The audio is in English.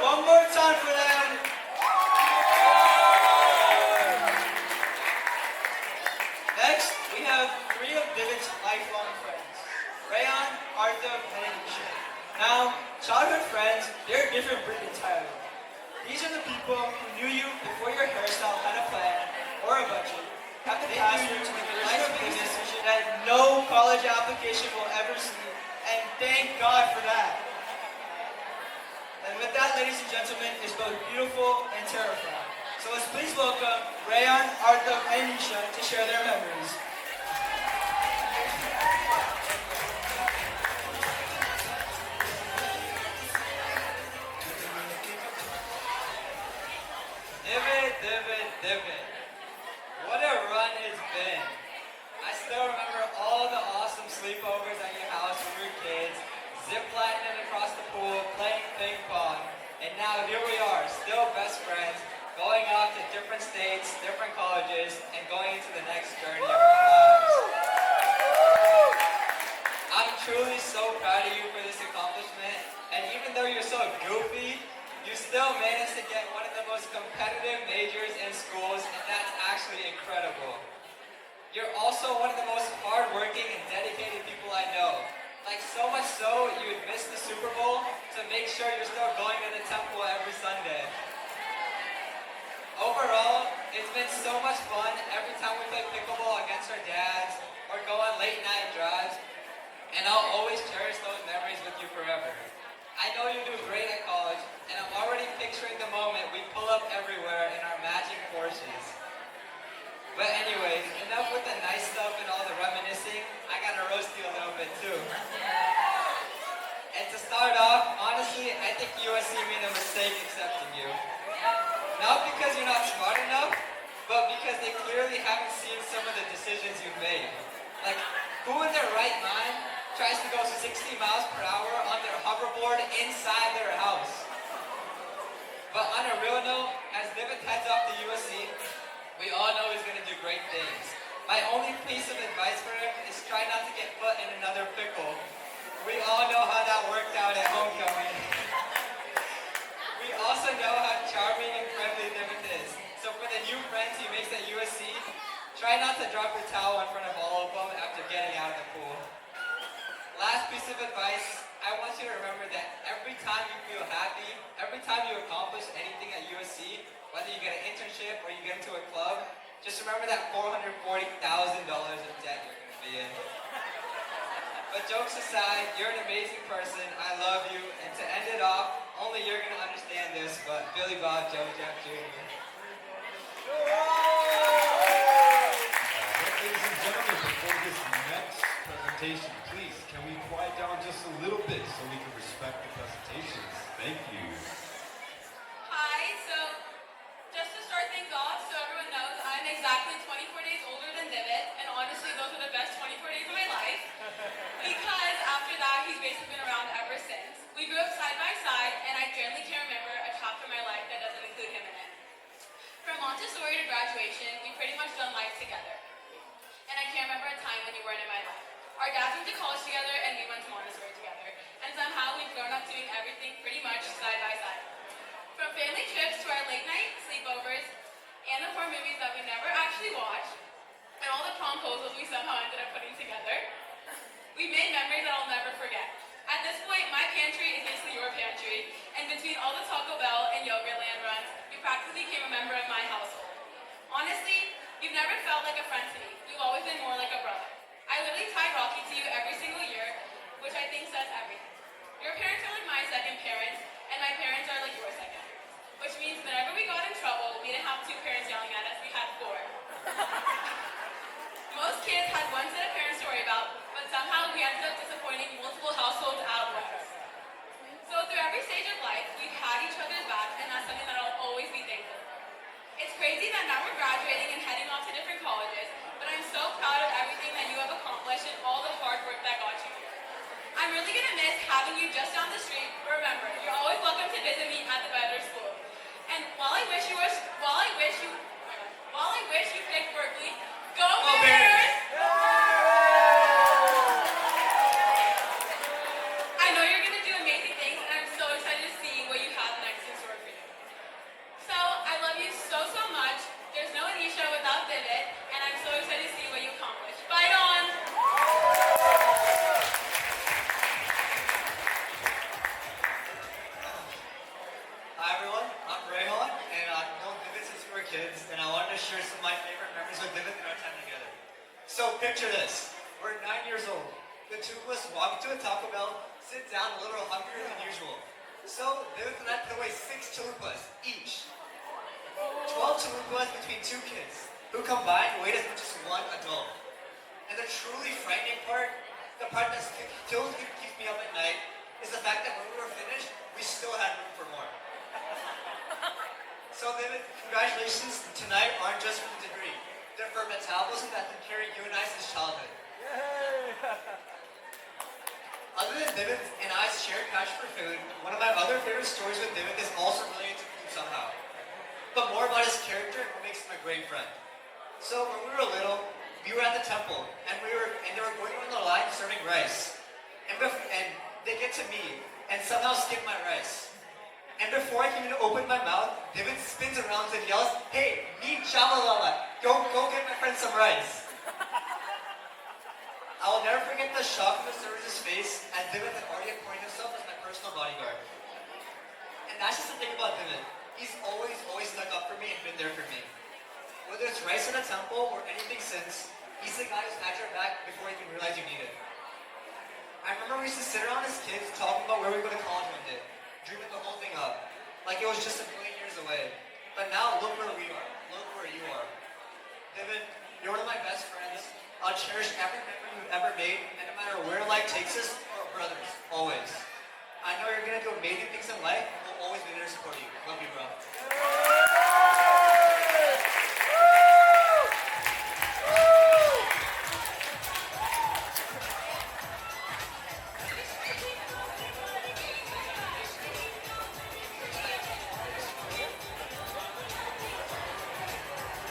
One more time for them. Next, we have three of Divit's lifelong friends, Rayhan, Arthav, and Ginni. Now, childhood friends, they're a different breed entirely. These are the people who knew you before your hairstyle had a plan or a budget, have the passion to make a life decision that no college application will ever see, and thank God for that. And with that, ladies and gentlemen, is both beautiful and terrifying. So let's please welcome Rayhan, Arthav, and Nisha to share their memories. Divit. What a run it's been. I still remember all the awesome sleepovers at your house when we were kids, ziplining across the pool, playing ping pong, and now here we are, still best friends, going off to different states, different colleges, and going into the next journey of our lives. I'm truly so proud of you for this accomplishment, and even though you're so goofy, you still managed to get one of the most competitive majors in schools, and that's actually incredible. You're also one of the most hardworking and dedicated people I know. Like so much so, you would miss the Super Bowl to make sure you're still going to the temple every Sunday. Overall, it's been so much fun every time we play pickleball against our dads or go on late night drives, and I'll always cherish those memories with you forever. I know you do great at college, and I'm already picturing the moment we pull up everywhere in our matching Porsches. But anyways, enough with the nice stuff and all the reminiscing. I gotta roast you a little bit too. And to start off, honestly, I think USC made a mistake accepting you. Not because you're not smart enough, but because they clearly haven't seen some of the decisions you've made. Like, who in their right mind tries to go 60 miles per hour on their hoverboard inside their house? But on a real note, as Divit heads off to USC, we all know he's going to do great things. My only piece of advice for him is try not to get put in another pickle. We all know how that worked out at homecoming. We also know how charming and friendly Divit is. So for the new friends he makes at USC, try not to drop your towel in front of all of them after getting out of the pool. Last piece of advice, I want you to remember that every time you feel happy, every time you accomplish anything at USC, whether you get an internship or you get into a club, just remember that $440,000 of debt you're going to be in. But jokes aside, you're an amazing person. I love you. And to end it off, only you're going to understand this, but Billy Bob Joe Jeff Jr. Ladies and gentlemen, before this next presentation, please, can we quiet down just a little bit so we can respect the presentations? Thank you. Hi, so just to start things off, so everyone knows, I'm exactly 24 days older than Divit, and honestly, those are the best 24 days of my life, because after that, he's basically been around ever since. We grew up side by side, and I generally can't remember a chapter of my life that doesn't include him in it. From Montessori to graduation, we pretty much done life together. And I can't remember a time when you weren't in my life. Our dads went to college together and we went to Montessori together. And somehow we've grown up doing everything pretty much side by side. From family trips to our late night sleepovers and the 4 movies that we never actually watched and all the promposals we somehow ended up putting together, we made memories that I'll never forget. At this point, my pantry is basically your pantry, and between all the Taco Bell and Yogurtland runs, you practically became a member of my household. Honestly, you've never felt like a friend to me. You've always been more like a brother. I literally tie Rocky to you every single year, which I think says everything. Your parents are like my second parents, and my parents are like your second parents. Which means whenever we got in trouble, we didn't have 2 parents yelling at us, we had 4. Most kids had one set of parents to worry about, but somehow we ended up disappointing multiple households at once. So through every stage of life, we've had each other's back, and that's something that I'll always be thankful for. It's crazy that now we're graduating and heading off to different colleges, but I'm so proud of everything that you have accomplished and all the hard work that got you here. I'm really gonna miss having you just down the street, but remember, you're always welcome to visit me at the Better School. And while I wish you picked Berkeley, go Bears! I know you're gonna do amazing things, and I'm so excited to see what you have next in store. Hi everyone, I'm Rayhan, and I've known Divit since we were kids, and I wanted to share some of my favorite memories with Divit and our time together. So picture this, we're 9 years old. The two of us walk to a Taco Bell, sit down a little hungrier than usual. So Divit and I put away 6 chalupas each. 12 chalupas between 2 kids, who combined weighed as much as 1 adult. And the truly frightening part, the part that still keeps me up at night, is the fact that when we were finished, we still had room for more. So David, congratulations tonight aren't just for the degree. They're for metabolism that can carry you and I since childhood. Other than David and I's shared passion for food, one of my other favorite stories with David is also related to food somehow. But more about his character and what makes him a great friend. So when we were little, we were at the temple, and they were going on the line serving rice. And they get to me, and somehow skip my rice. And before I can even open my mouth, David spins around and yells, "Hey, me Shamalala, go get my friend some rice." I will never forget the shock on the server's face as David had already appointed himself as my personal bodyguard. And that's just the thing about David. He's always stuck up for me and been there for me. Whether it's rice in a temple or anything since, he's the guy who's had your back before you even realize you need it. I remember we used to sit around as kids talking about where we were going to college one day, dreaming the whole thing up, like it was just a million years away. But now, look where we are. Look where you are. David, you're one of my best friends. I'll cherish every memory you've ever made, and no matter where life takes us, we're brothers, always. I know you're going to do amazing things in life, and we'll always be there to support you. Love you, bro.